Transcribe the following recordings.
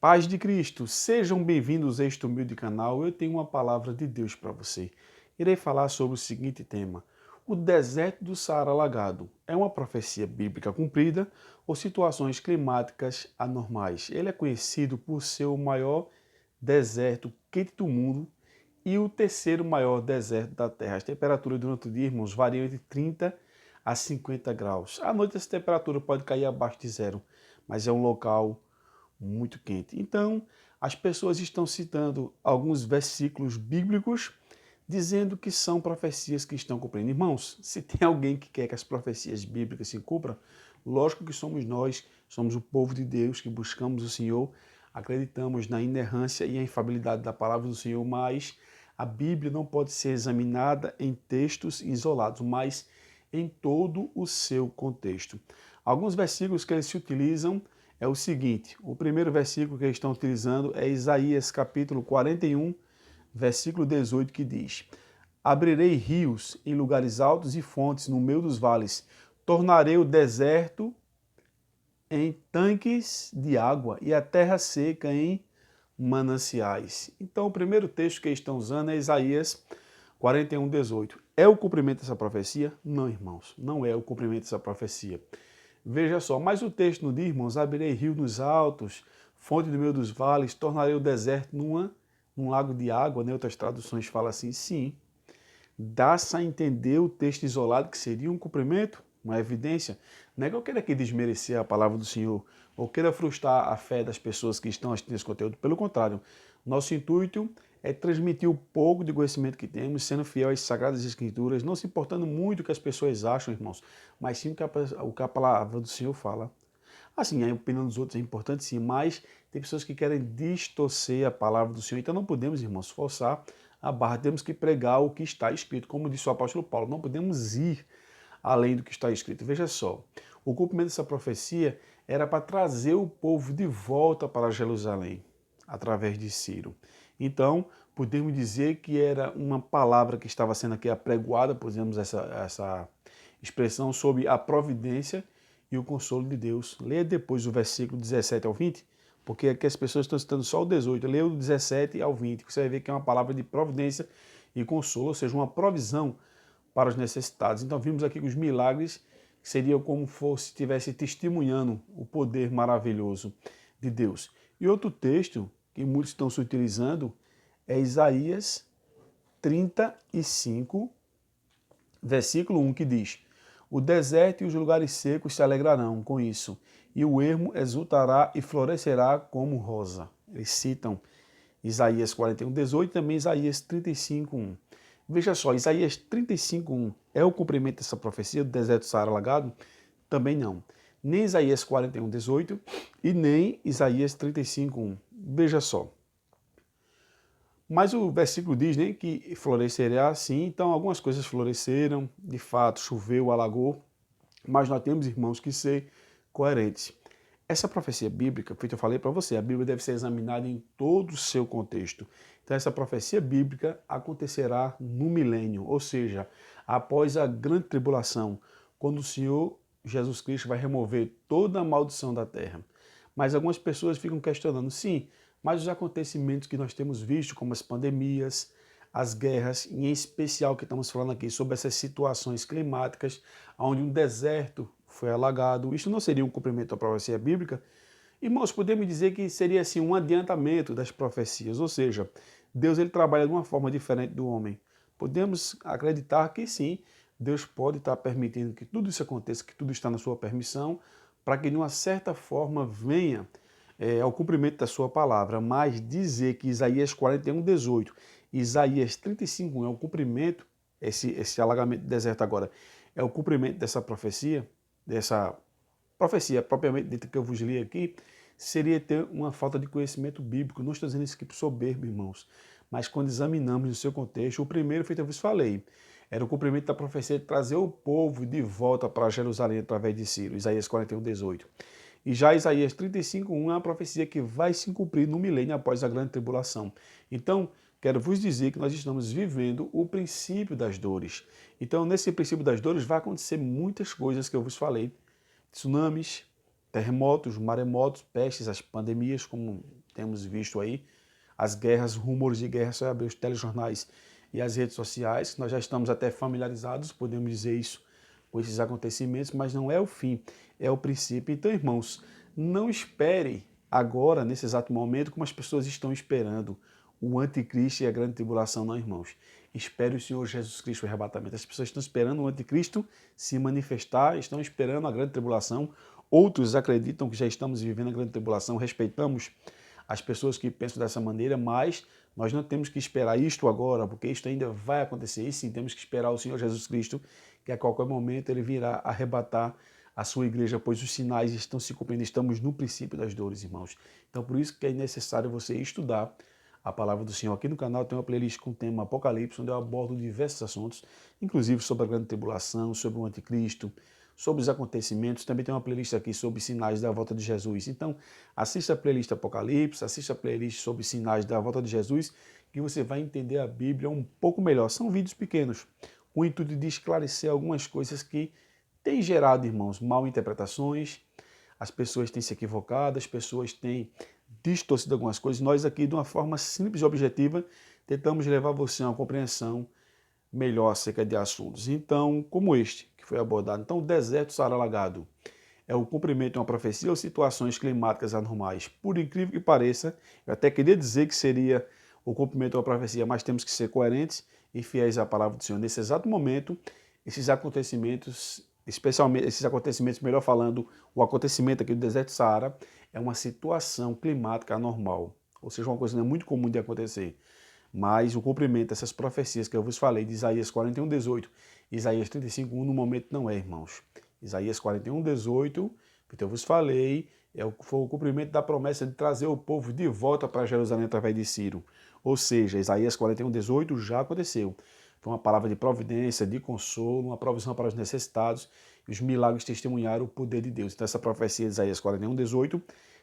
Paz de Cristo, sejam bem-vindos a este humilde canal. Eu tenho uma palavra de Deus para você. Irei falar sobre o seguinte tema: o deserto do Saara alagado é uma profecia bíblica cumprida ou situações climáticas anormais? Ele é conhecido por ser o maior deserto quente do mundo e o terceiro maior deserto da Terra. As temperaturas durante o dia, irmãos, variam entre 30 a 50 graus. À noite essa temperatura pode cair abaixo de zero, mas é um local muito quente. Então, as pessoas estão citando alguns versículos bíblicos dizendo que são profecias que estão cumprindo. Irmãos, se tem alguém que quer que as profecias bíblicas se cumpram, lógico que somos nós, somos o povo de Deus que buscamos o Senhor, acreditamos na inerrância e a infalibilidade da palavra do Senhor, mas a Bíblia não pode ser examinada em textos isolados, mas em todo o seu contexto. Alguns versículos que eles se utilizam é o seguinte: o primeiro versículo que eles estão utilizando é Isaías capítulo 41, versículo 18, que diz: Abrirei rios em lugares altos e fontes no meio dos vales, tornarei o deserto em tanques de água e a terra seca em mananciais. Então, o primeiro texto que eles estão usando é Isaías 41, 18. É o cumprimento dessa profecia? Não, irmãos, não é o cumprimento dessa profecia. Veja só, mas o texto não diz, irmãos, abrirei rio nos altos, fonte do meio dos vales, tornarei o deserto num lago de água, né? Outras traduções falam assim, sim. Dá-se a entender o texto isolado que seria um cumprimento, uma evidência. Não é que eu queira aqui desmerecer a palavra do Senhor, ou queira frustrar a fé das pessoas que estão assistindo esse conteúdo. Pelo contrário, nosso intuito é transmitir o pouco de conhecimento que temos, sendo fiel às Sagradas Escrituras, não se importando muito o que as pessoas acham, irmãos, mas sim o que a palavra do Senhor fala. Assim, a opinião dos outros é importante sim, mas tem pessoas que querem distorcer a palavra do Senhor, então não podemos, irmãos, forçar a barra, temos que pregar o que está escrito, como disse o apóstolo Paulo, não podemos ir além do que está escrito. Veja só, o cumprimento dessa profecia era para trazer o povo de volta para Jerusalém, através de Ciro. Então, podemos dizer que era uma palavra que estava sendo aqui apregoada, podemos essa expressão, sobre a providência e o consolo de Deus. Leia depois o versículo 17 ao 20, porque aqui as pessoas estão citando só o 18. Leia o 17 ao 20, você vai ver que é uma palavra de providência e consolo, ou seja, uma provisão para os necessitados. Então vimos aqui que os milagres seriam como se estivesse testemunhando o poder maravilhoso de Deus. E outro texto que muitos estão se utilizando é Isaías 35, versículo 1, que diz: O deserto e os lugares secos se alegrarão com isso, e o ermo exultará e florescerá como rosa. Eles citam Isaías 41, 18 e também Isaías 35, 1. Veja só, Isaías 35, 1 é o cumprimento dessa profecia do deserto do Saara alagado? Também não. Nem Isaías 41, 18 e nem Isaías 35, 1. Veja só. Mas o versículo diz, né, que florescerá assim, então algumas coisas floresceram, de fato choveu, alagou, mas nós temos, irmãos, que ser coerentes. Essa profecia bíblica, feito eu falei para você, a Bíblia deve ser examinada em todo o seu contexto. Então essa profecia bíblica acontecerá no milênio, ou seja, após a grande tribulação, quando o Senhor Jesus Cristo vai remover toda a maldição da terra. Mas algumas pessoas ficam questionando, sim, mas os acontecimentos que nós temos visto, como as pandemias, as guerras, e em especial que estamos falando aqui sobre essas situações climáticas, onde um deserto foi alagado, isso não seria um cumprimento da profecia bíblica? Irmãos, podemos dizer que seria assim um adiantamento das profecias, ou seja, Deus ele trabalha de uma forma diferente do homem. Podemos acreditar que sim, Deus pode estar permitindo que tudo isso aconteça, que tudo está na sua permissão, para que de uma certa forma venha ao cumprimento da sua palavra, mas dizer que Isaías 41, 18 e Isaías 35, 1 é o cumprimento, esse alagamento do deserto agora, é o cumprimento dessa profecia propriamente dita que eu vos li aqui, seria ter uma falta de conhecimento bíblico. Não estou dizendo isso aqui por soberbo, irmãos, mas quando examinamos o seu contexto, o primeiro, feito eu vos falei, era o cumprimento da profecia de trazer o povo de volta para Jerusalém através de Ciro, Isaías 41, 18. E já Isaías 35, 1 é uma profecia que vai se cumprir no milênio após a grande tribulação. Então, quero vos dizer que nós estamos vivendo o princípio das dores. Então, nesse princípio das dores vai acontecer muitas coisas que eu vos falei. Tsunamis, terremotos, maremotos, pestes, as pandemias, como temos visto aí as guerras, rumores de guerra, só abrir os telejornais e as redes sociais, nós já estamos até familiarizados, podemos dizer isso, com esses acontecimentos, mas não é o fim, é o princípio. Então, irmãos, não espere agora, nesse exato momento, como as pessoas estão esperando o anticristo e a grande tribulação, não, irmãos. Espere o Senhor Jesus Cristo, o arrebatamento. As pessoas estão esperando o anticristo se manifestar, estão esperando a grande tribulação. Outros acreditam que já estamos vivendo a grande tribulação, respeitamos as pessoas que pensam dessa maneira, mas nós não temos que esperar isto agora, porque isto ainda vai acontecer. E sim, temos que esperar o Senhor Jesus Cristo, que a qualquer momento ele virá arrebatar a sua igreja, pois os sinais estão se cumprindo. Estamos no princípio das dores, irmãos. Então, por isso que é necessário você estudar a palavra do Senhor. Aqui no canal tem uma playlist com o tema Apocalipse, onde eu abordo diversos assuntos, inclusive sobre a grande tribulação, sobre o anticristo, sobre os acontecimentos. Também tem uma playlist aqui sobre sinais da volta de Jesus. Então, assista a playlist Apocalipse, assista a playlist sobre sinais da volta de Jesus, que você vai entender a Bíblia um pouco melhor. São vídeos pequenos, com o intuito de esclarecer algumas coisas que têm gerado, irmãos, mal interpretações. As pessoas têm se equivocado, as pessoas têm distorcido algumas coisas. Nós aqui, de uma forma simples e objetiva, tentamos levar você a uma compreensão melhor acerca de assuntos. Então, como este, que foi abordado. Então, o deserto Saara alagado é o cumprimento de uma profecia ou situações climáticas anormais. Por incrível que pareça, eu até queria dizer que seria o cumprimento de uma profecia, mas temos que ser coerentes e fiéis à palavra do Senhor. Nesse exato momento, esses acontecimentos, especialmente esses acontecimentos, melhor falando, o acontecimento aqui do deserto Saara, é uma situação climática anormal, ou seja, uma coisa não é muito comum de acontecer. Mas o cumprimento dessas profecias que eu vos falei, de Isaías 41:18, Isaías 35:1, no momento não é, irmãos. Isaías 41:18, que eu vos falei, foi o cumprimento da promessa de trazer o povo de volta para Jerusalém através de Ciro. Ou seja, Isaías 41:18 já aconteceu. Foi uma palavra de providência, de consolo, uma provisão para os necessitados, e os milagres testemunharam o poder de Deus. Então essa profecia de Isaías 41:18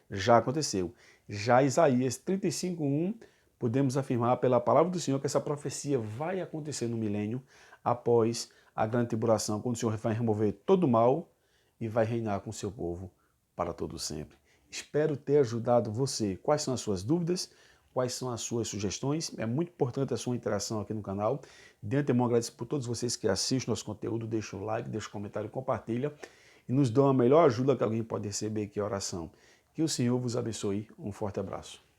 já aconteceu. Já Isaías 35:1, podemos afirmar pela palavra do Senhor que essa profecia vai acontecer no milênio, após a grande tribulação, quando o Senhor vai remover todo o mal e vai reinar com o seu povo para todo sempre. Espero ter ajudado você. Quais são as suas dúvidas? Quais são as suas sugestões? É muito importante a sua interação aqui no canal. De antemão, agradeço por todos vocês que assistem nosso conteúdo. Deixa o like, deixa o comentário, compartilha e nos dão a melhor ajuda que alguém pode receber, que é a oração. Que o Senhor vos abençoe. Um forte abraço.